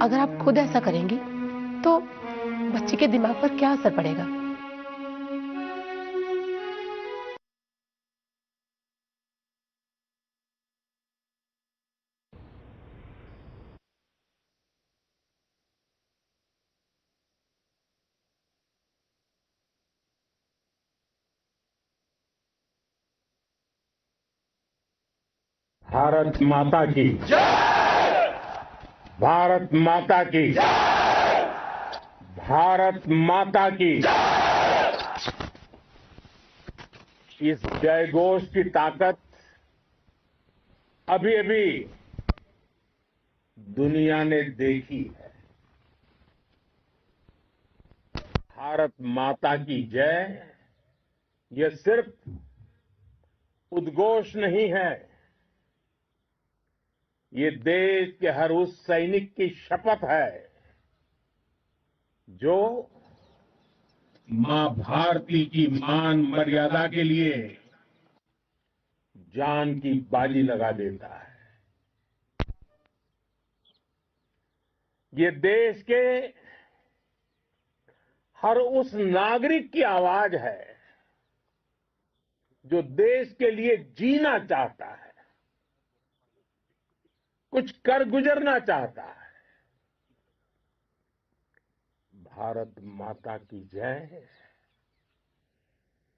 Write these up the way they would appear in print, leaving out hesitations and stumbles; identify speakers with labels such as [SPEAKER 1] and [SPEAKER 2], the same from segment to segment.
[SPEAKER 1] अगर आप खुद ऐसा करेंगी तो बच्चे के दिमाग पर क्या असर पड़ेगा?
[SPEAKER 2] भारत माता की भारत माता की भारत माता की इस जयघोष की ताकत अभी अभी दुनिया ने देखी है। भारत माता की जय यह सिर्फ उद्घोष नहीं है, ये देश के हर उस सैनिक की शपथ है जो मां भारती की मान मर्यादा के लिए जान की बाजी लगा देता है। ये देश के हर उस नागरिक की आवाज है जो देश के लिए जीना चाहता है, कुछ कर गुजरना चाहता है। भारत माता की जय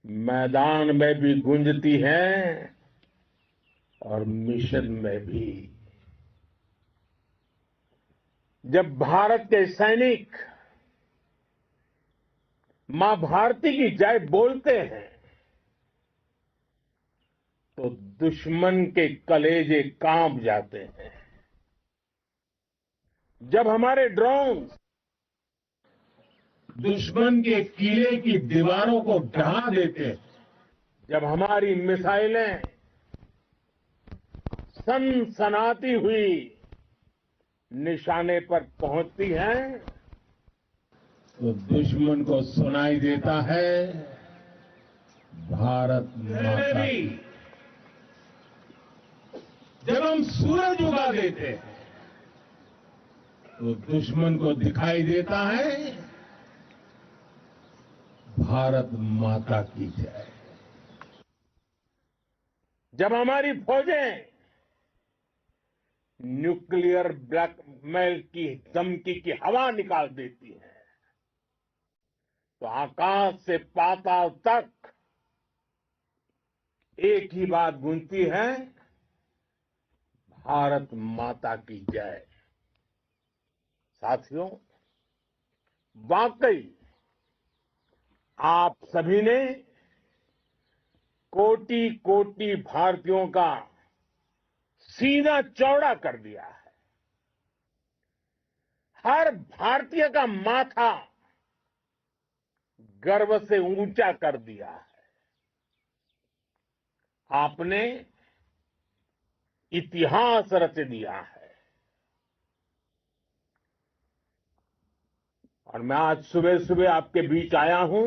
[SPEAKER 2] मैदान में भी गूंजती है और मिशन में भी। जब भारत के सैनिक मां भारती की जय बोलते हैं तो दुश्मन के कलेजे कांप जाते हैं। जब हमारे ड्रोन दुश्मन के किले की दीवारों को ढहा देते हैं, जब हमारी मिसाइलें सनसनाती हुई निशाने पर पहुंचती हैं तो दुश्मन को सुनाई देता है भारत माता की। जब हम सूरज उगा देते हैं तो दुश्मन को दिखाई देता है भारत माता की जय। जब हमारी फौजें न्यूक्लियर ब्लैकमेल की धमकी की हवा निकाल देती है तो आकाश से पाताल तक एक ही बात गूंजती है, भारत माता की जय। साथियों, वाकई आप सभी ने कोटि कोटि भारतीयों का सीना चौड़ा कर दिया है। हर भारतीय का माथा गर्व से ऊंचा कर दिया है। आपने इतिहास रच दिया है। और मैं आज सुबह सुबह आपके बीच आया हूं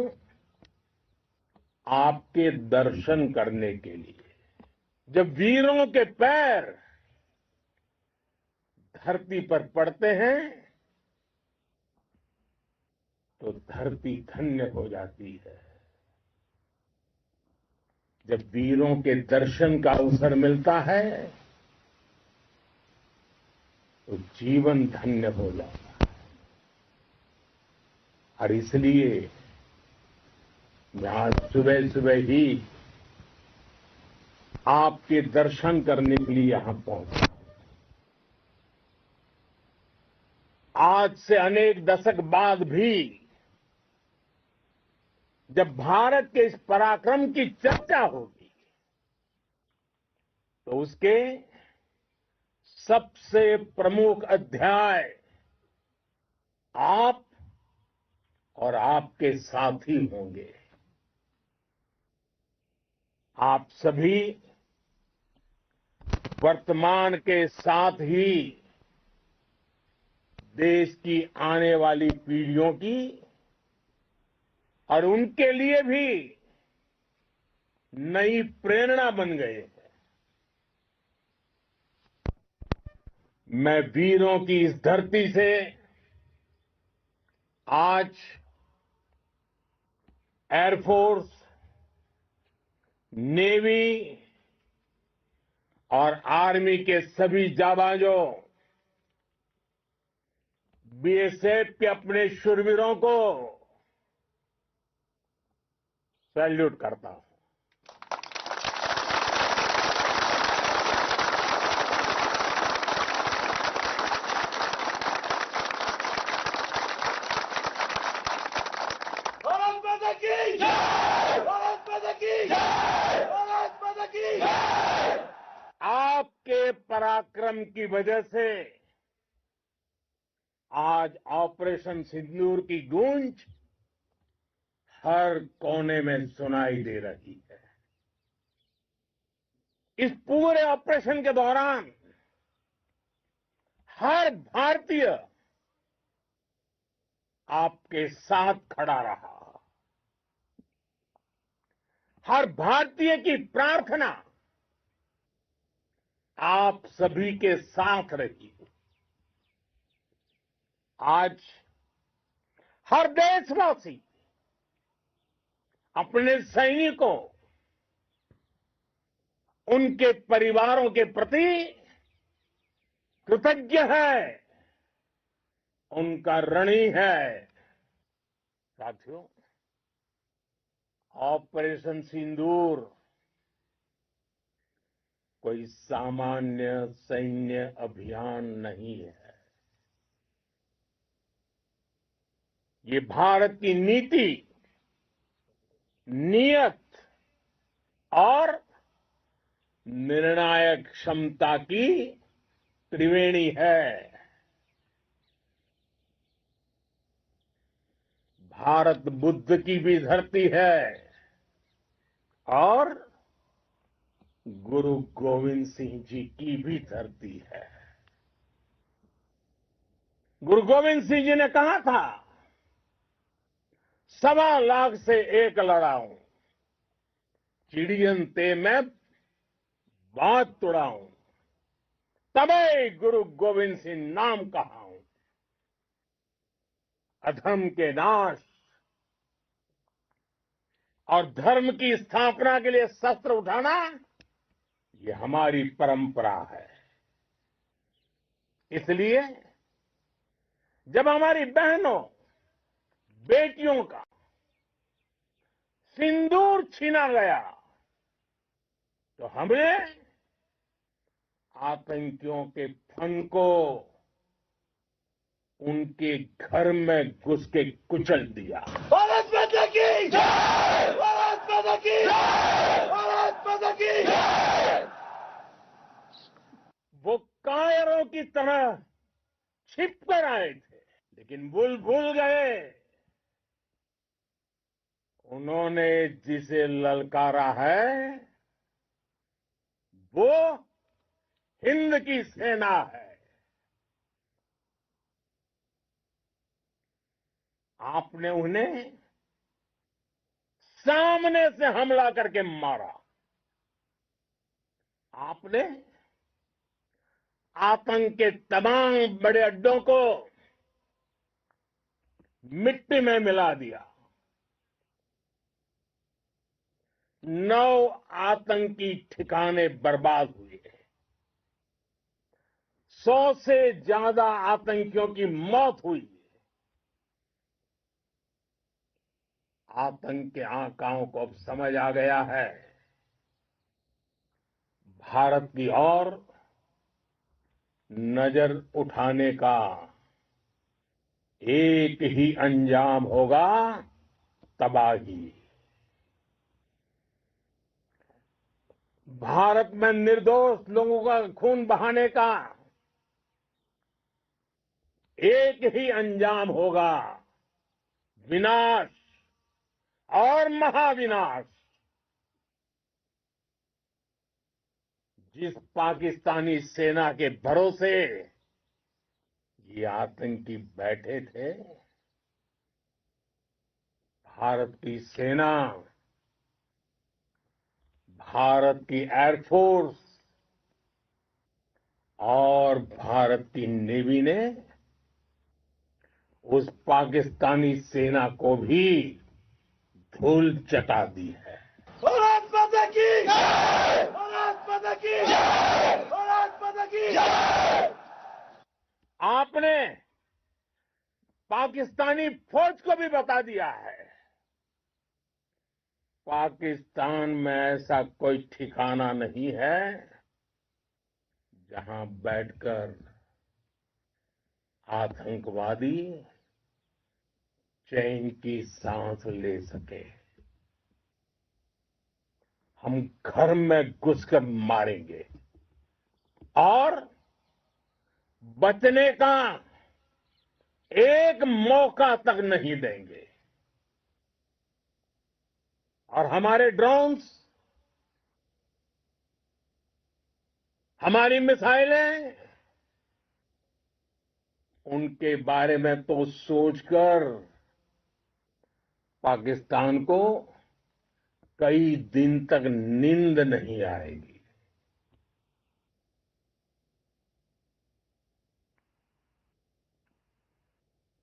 [SPEAKER 2] आपके दर्शन करने के लिए। जब वीरों के पैर धरती पर पड़ते हैं तो धरती धन्य हो जाती है। जब वीरों के दर्शन का अवसर मिलता है तो जीवन धन्य हो जाता है। और इसलिए मैं आज सुबह सुबह ही आपके दर्शन करने के लिए यहां पहुंचा। आज से अनेक दशक बाद भी जब भारत के इस पराक्रम की चर्चा होगी तो उसके सबसे प्रमुख अध्याय आप और आपके साथी होंगे। आप सभी वर्तमान के साथ ही देश की आने वाली पीढ़ियों की और उनके लिए भी नई प्रेरणा बन गए हैं। मैं वीरों की इस धरती से आज एयरफोर्स, नेवी और आर्मी के सभी जाबाजों, बीएसएफ के अपने शूरवीरों को सैल्यूट करता हूं।
[SPEAKER 3] भारत माता की जय! भारत माता की जय! भारत माता की जय!
[SPEAKER 2] आपके पराक्रम की वजह से आज ऑपरेशन सिंदूर की गूंज हर कोने में सुनाई दे रही है। इस पूरे ऑपरेशन के दौरान हर भारतीय आपके साथ खड़ा रहा। हर भारतीय की प्रार्थना आप सभी के साथ रही। आज हर देशवासी अपने सैनिकों, उनके परिवारों के प्रति कृतज्ञ है, उनका ऋणी है। साथियों, ऑपरेशन सिंदूर कोई सामान्य सैन्य अभियान नहीं है। ये भारत की नीति, नियत और निर्णायक क्षमता की त्रिवेणी है। भारत बुद्ध की भी धरती है और गुरु गोविंद सिंह जी की भी धरती है। गुरु गोविंद सिंह जी ने कहा था, 1.25 लाख से एक लड़ाऊं, चिड़ियन ते मैं बात तुड़ाऊं, तबे गुरु गोविंद सिंह नाम कहाऊं। अधर्म के नाश और धर्म की स्थापना के लिए शस्त्र उठाना, ये हमारी परंपरा है। इसलिए जब हमारी बहनों, बेटियों का सिंदूर छीना गया, तो हमें आतंकियों के फन को उनके घर में घुस के कुचल दिया।
[SPEAKER 3] भारत माता की जय! भारत माता की जय! भारत माता की जय!
[SPEAKER 2] वो कायरों की तरह छिप कर आए थे, लेकिन भूल गए उन्होंने जिसे ललकारा है वो हिंद की सेना है। आपने उन्हें सामने से हमला करके मारा। आपने आतंक के तमाम बड़े अड्डों को मिट्टी में मिला दिया। 9 आतंकी ठिकाने बर्बाद हुए। 100 से ज्यादा आतंकियों की मौत हुई। आतंक के आकाओं को अब समझ आ गया है, भारत की ओर नजर उठाने का एक ही अंजाम होगा, तबाही। भारत में निर्दोष लोगों का खून बहाने का एक ही अंजाम होगा, विनाश और महाविनाश। जिस पाकिस्तानी सेना के भरोसे ये आतंकी बैठे थे, भारत की सेना, भारत की एयरफोर्स और भारत की नेवी ने उस पाकिस्तानी सेना को भी धूल चटा दी है।
[SPEAKER 3] भारत माता की जय! भारत माता की जय! भारत माता की जय!
[SPEAKER 2] आपने पाकिस्तानी फौज को भी बता दिया है, पाकिस्तान में ऐसा कोई ठिकाना नहीं है जहां बैठकर आतंकवादी चैन की सांस ले सके। हम घर में घुसकर मारेंगे और बचने का एक मौका तक नहीं देंगे। और हमारे ड्रोन्स, हमारी मिसाइलें, उनके बारे में तो सोचकर पाकिस्तान को कई दिन तक नींद नहीं आएगी।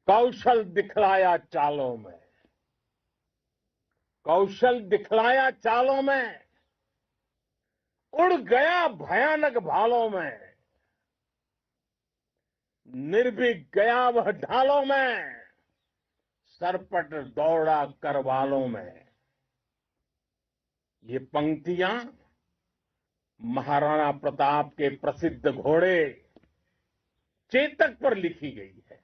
[SPEAKER 2] कौशल दिखलाया चालों में, कौशल दिखलाया चालों में, उड़ गया भयानक भालों में, निर्भीक गया वह ढालों में, सरपट दौड़ा करवालों में। ये पंक्तियां महाराणा प्रताप के प्रसिद्ध घोड़े चेतक पर लिखी गई है,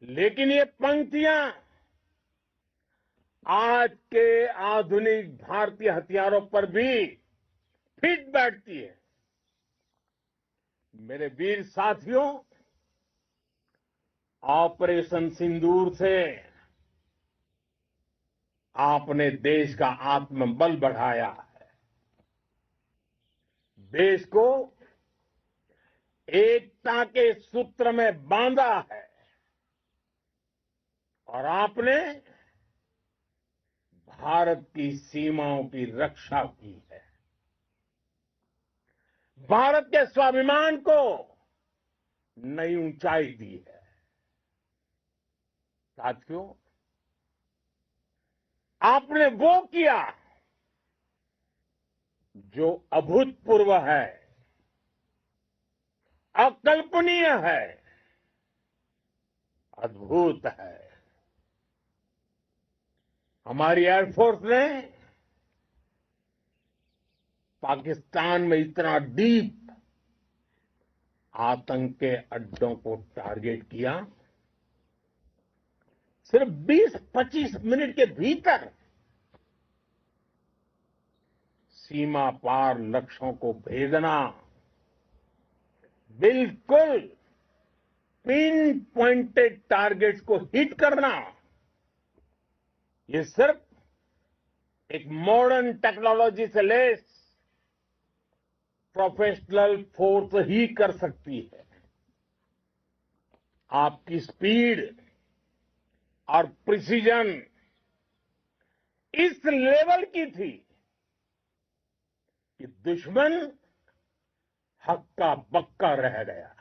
[SPEAKER 2] लेकिन ये पंक्तियां आज के आधुनिक भारतीय हथियारों पर भी फिट बैठती है। मेरे वीर साथियों, ऑपरेशन सिंदूर से आपने देश का आत्मबल बढ़ाया है, देश को एकता के सूत्र में बांधा है और आपने भारत की सीमाओं की रक्षा की है। भारत के स्वाभिमान को नई ऊंचाई दी है। साथियों, आपने वो किया जो अभूतपूर्व है, अकल्पनीय है, अद्भुत है। हमारी एयरफोर्स ने पाकिस्तान में इतना डीप आतंक के अड्डों को टारगेट किया, सिर्फ 20-25 मिनट के भीतर सीमा पार लक्ष्यों को भेजना, बिल्कुल पिन पॉइंटेड टारगेट्स को हिट करना, ये सिर्फ एक मॉडर्न टेक्नोलॉजी से लेस प्रोफेशनल फोर्स ही कर सकती है। आपकी स्पीड और प्रिसीजन इस लेवल की थी कि दुश्मन हक्का बक्का रह गया।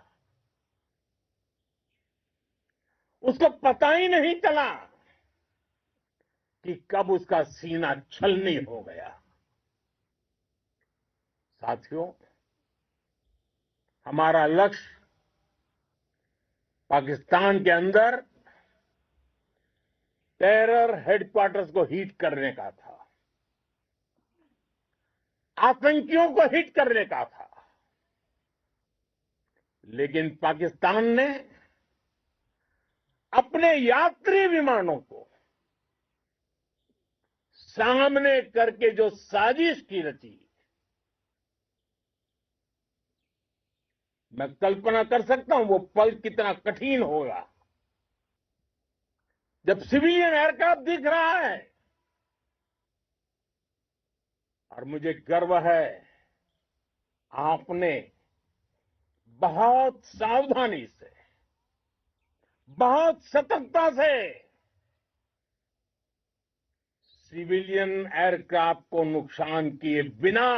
[SPEAKER 2] उसको पता ही नहीं चला कि कब उसका सीना छलनी हो गया। साथियों, हमारा लक्ष्य पाकिस्तान के अंदर टेरर हेडक्वार्टर्स को हिट करने का था, आतंकियों को हिट करने का था, लेकिन पाकिस्तान ने अपने यात्री विमानों को सामने करके जो साजिश की रची, मैं कल्पना कर सकता हूं वो पल कितना कठिन होगा जब सिविलियन एयरक्राफ्ट दिख रहा है। और मुझे गर्व है, आपने बहुत सावधानी से, बहुत सतर्कता से सिविलियन एयरक्राफ्ट को नुकसान किए बिना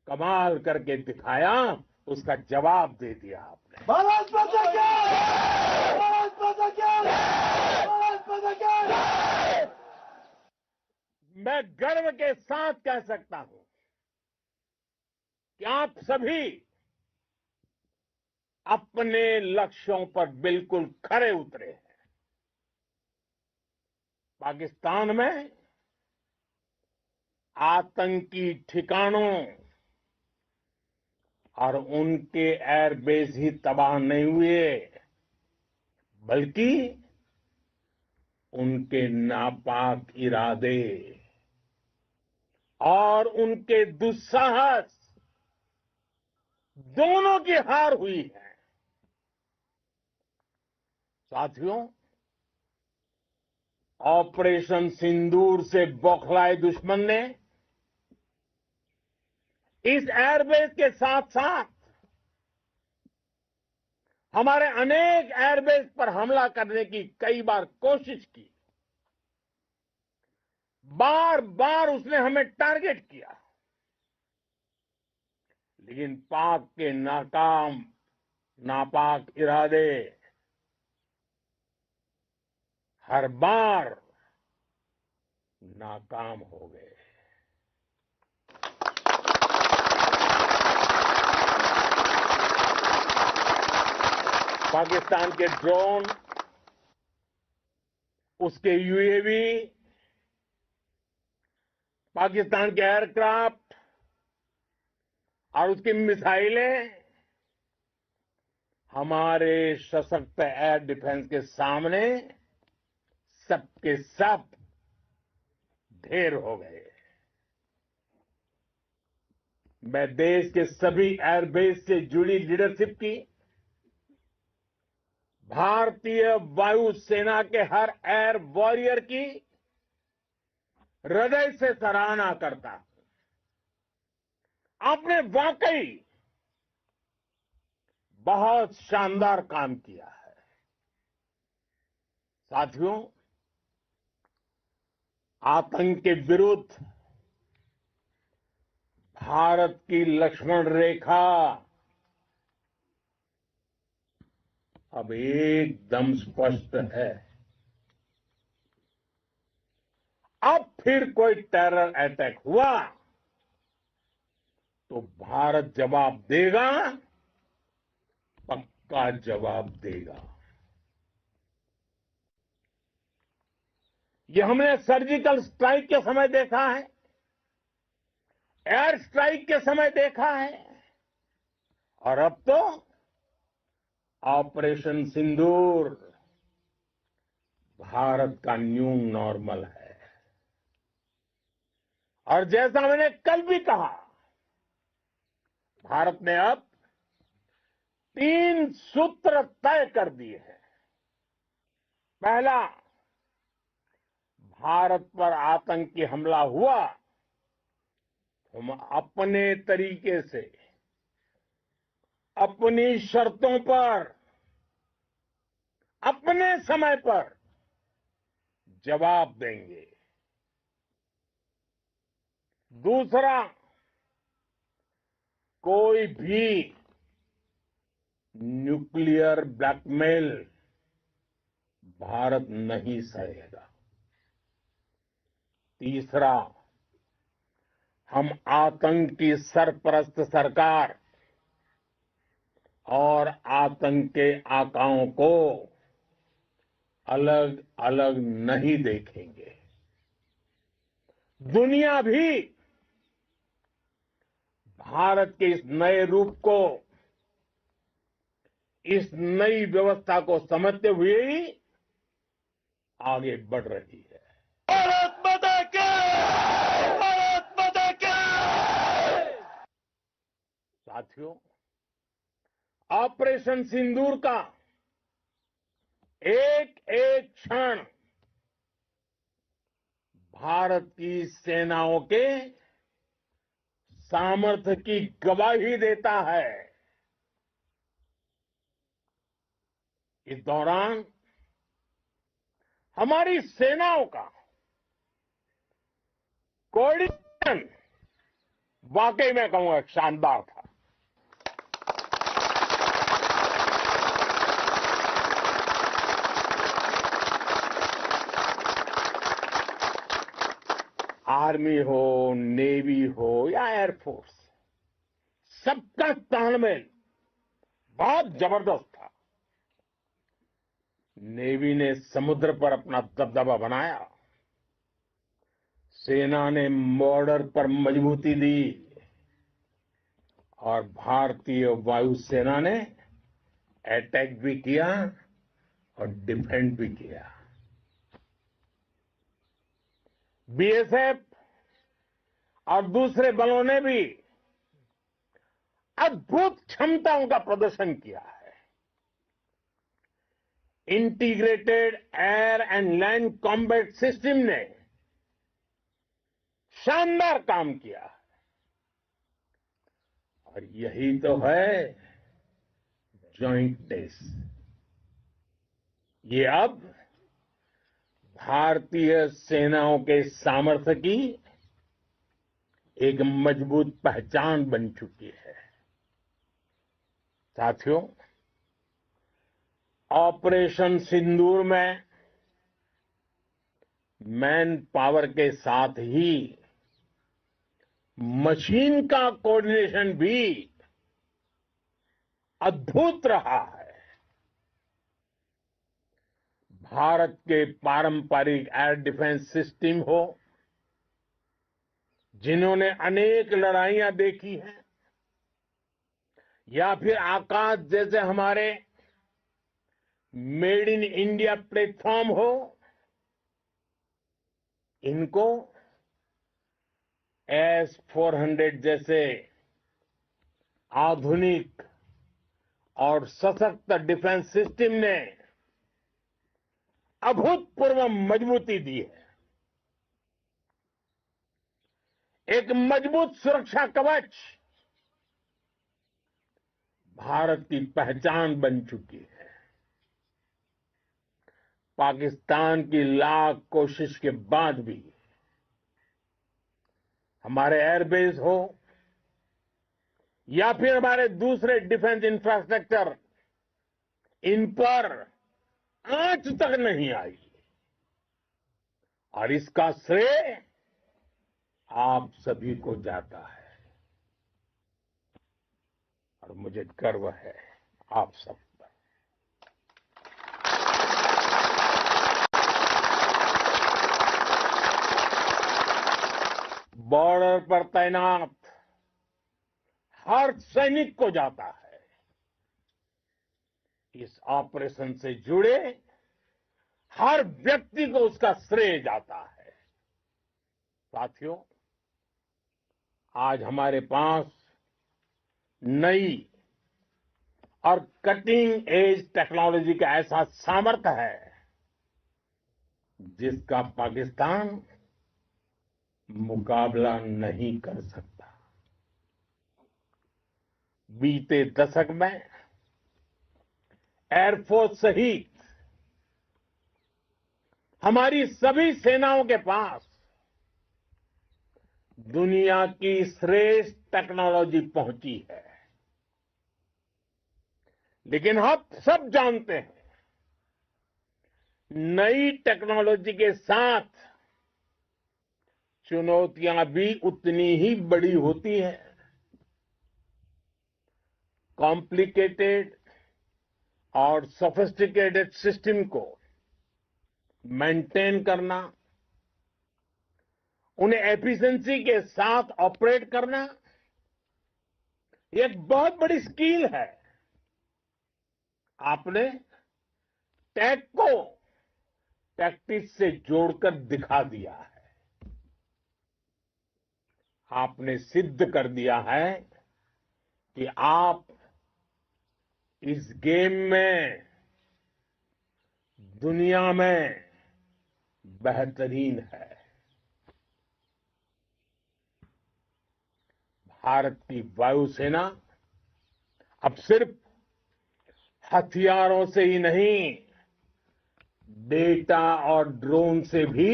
[SPEAKER 2] कमाल करके दिखाया, उसका जवाब दे दिया आपने।
[SPEAKER 3] भारत माता की जय! भारत माता की जय! भारत माता की जय!
[SPEAKER 2] मैं गर्व के साथ कह सकता हूं कि आप सभी अपने लक्ष्यों पर बिल्कुल खरे उतरे हैं। पाकिस्तान में आतंकी ठिकानों और उनके एयरबेस ही तबाह नहीं हुए, बल्कि उनके नापाक इरादे और उनके दुस्साहस दोनों की हार हुई है। साथियों, ऑपरेशन सिंदूर से बौखलाए दुश्मन ने इस एयरबेस के साथ साथ हमारे अनेक एयरबेस पर हमला करने की कई बार कोशिश की। बार बार उसने हमें टारगेट किया, लेकिन पाक के नापाक इरादे हर बार नाकाम हो गए। पाकिस्तान के ड्रोन, उसके यूएवी, पाकिस्तान के एयरक्राफ्ट और उसकी मिसाइलें हमारे सशक्त एयर डिफेंस के सामने सबके सब ढेर हो गए। मैं देश के सभी एयरबेस से जुड़ी लीडरशिप की, भारतीय वायुसेना के हर एयर वॉरियर की हृदय से सराहना करता हूं। आपने वाकई बहुत शानदार काम किया है। साथियों, आतंक के विरुद्ध भारत की लक्ष्मण रेखा अब एकदम स्पष्ट है। अब फिर कोई टेरर अटैक हुआ तो भारत जवाब देगा, पक्का जवाब देगा। ये हमने सर्जिकल स्ट्राइक के समय देखा है, एयर स्ट्राइक के समय देखा है, और अब तो ऑपरेशन सिंदूर भारत का न्यू नॉर्मल है। और जैसा मैंने कल भी कहा, भारत ने अब 3 सूत्र तय कर दिए हैं। पहला, भारत पर आतंकी हमला हुआ, हम अपने तरीके से, अपनी शर्तों पर, अपने समय पर जवाब देंगे। दूसरा, कोई भी न्यूक्लियर ब्लैकमेल भारत नहीं सहेगा। तीसरा, हम आतंक की सरपरस्त सरकार और आतंक के आकाओं को अलग अलग नहीं देखेंगे। दुनिया भी भारत के इस नए रूप को, इस नई व्यवस्था को समझते हुए ही आगे बढ़ रही है।
[SPEAKER 3] भारत माता की जय! भारत माता की जय!
[SPEAKER 2] साथियों, ऑपरेशन सिंदूर का एक एक क्षण भारत की सेनाओं के सामर्थ्य की गवाही देता है। इस दौरान हमारी सेनाओं का कोऑर्डिनेशन वाकई में कहूंगा शानदार था। आर्मी हो, नेवी हो या एयरफोर्स, सबका तालमेल बहुत जबरदस्त था। नेवी ने समुद्र पर अपना दबदबा बनाया, सेना ने बॉर्डर पर मजबूती दी और भारतीय वायुसेना ने अटैक भी किया और डिफेंड भी किया। बीएसएफ और दूसरे बलों ने भी अद्भुत क्षमताओं का प्रदर्शन किया है। Integrated air and land combat system ने शानदार काम किया है। और यही तो है जॉइंटनेस। ये अब भारतीय सेनाओं के सामर्थ्य की एक मजबूत पहचान बन चुकी है। साथियों, ऑपरेशन सिंदूर में मैन पावर के साथ ही मशीन का कोऑर्डिनेशन भी अद्भुत रहा है। भारत के पारंपरिक एयर डिफेंस सिस्टम हो, जिन्होंने अनेक लड़ाइयां देखी हैं, या फिर आकाश जैसे हमारे मेड इन इंडिया प्लेटफॉर्म हो, इनको S-400 जैसे आधुनिक और सशक्त डिफेंस सिस्टम ने अभूतपूर्व मजबूती दी है। एक मजबूत सुरक्षा कवच भारत की पहचान बन चुकी है। पाकिस्तान की लाख कोशिश के बाद भी हमारे एयरबेस हो या फिर हमारे दूसरे डिफेंस इंफ्रास्ट्रक्चर, इन पर आंच तक नहीं आई। और इसका श्रेय आप सभी को जाता है और मुझे गर्व है आप सब पर। बॉर्डर पर तैनात हर सैनिक को जाता है। इस ऑपरेशन से जुड़े हर व्यक्ति को उसका श्रेय जाता है। साथियों, आज हमारे पास नई और कटिंग एज टेक्नोलॉजी का ऐसा सामर्थ्य है जिसका पाकिस्तान मुकाबला नहीं कर सकता। बीते दशक में एयरफोर्स सहित हमारी सभी सेनाओं के पास दुनिया की श्रेष्ठ टेक्नोलॉजी पहुंची है। लेकिन हम सब जानते हैं, नई टेक्नोलॉजी के साथ चुनौतियां भी उतनी ही बड़ी होती हैं। कॉम्प्लिकेटेड और सोफिस्टिकेटेड सिस्टम को मेंटेन करना, उन्हें एफिशिएंसी के साथ ऑपरेट करना, ये एक बहुत बड़ी स्किल है। आपने टेक को टैक्टिक्स से जोड़कर दिखा दिया है। आपने सिद्ध कर दिया है कि आप इस गेम में दुनिया में बेहतरीन है। भारत की वायुसेना अब सिर्फ हथियारों से ही नहीं, डेटा और ड्रोन से भी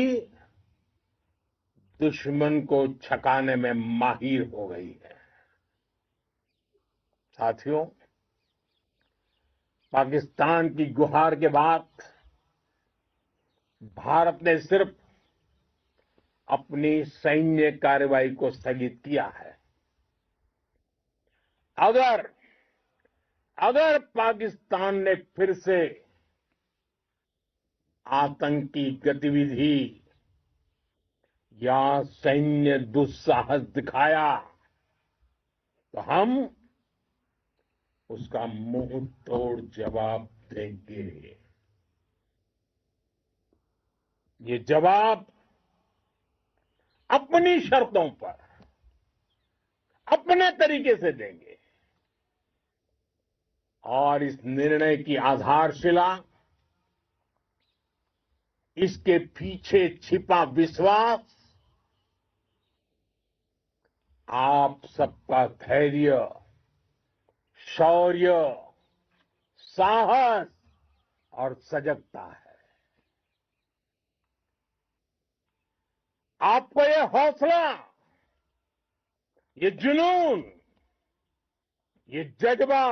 [SPEAKER 2] दुश्मन को छकाने में माहिर हो गई है। साथियों, पाकिस्तान की गुहार के बाद भारत ने सिर्फ अपनी सैन्य कार्रवाई को स्थगित किया है। अगर पाकिस्तान ने फिर से आतंकी गतिविधि या सैन्य दुस्साहस दिखाया तो हम उसका मुंह तोड़ जवाब देंगे। ये जवाब अपनी शर्तों पर, अपने तरीके से देंगे और इस निर्णय की आधारशिला इसके पीछे छिपा विश्वास आप सबका धैर्य, शौर्य, साहस और सजगता है। आपको ये हौसला, ये जुनून, ये जज्बा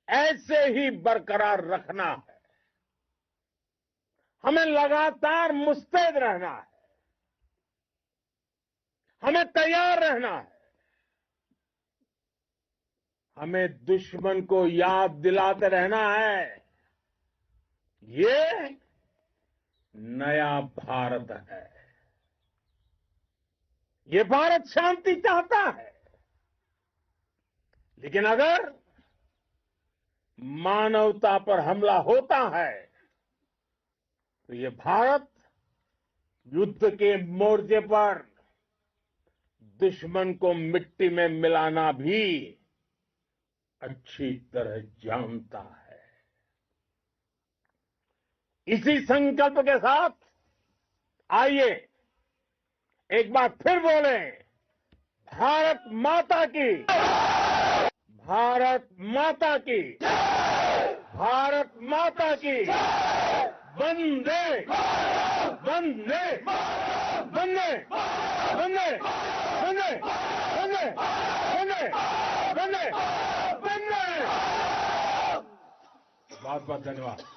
[SPEAKER 2] ऐसे ही बरकरार रखना है। हमें लगातार मुस्तैद रहना है, हमें तैयार रहना है। हमें दुश्मन को याद दिलाते रहना है, ये नया भारत है। ये भारत शांति चाहता है, लेकिन अगर मानवता पर हमला होता है तो ये भारत युद्ध के मोर्चे पर दुश्मन को मिट्टी में मिलाना भी अच्छी तरह जानता है। इसी संकल्प के साथ आइए एक बार फिर बोलें, भारत माता की, भारत माता की, भारत माता की, वंदे वंदे वंदे वंदे वंदे वंदे वंदे वंदे वंदे। बहुत बहुत धन्यवाद।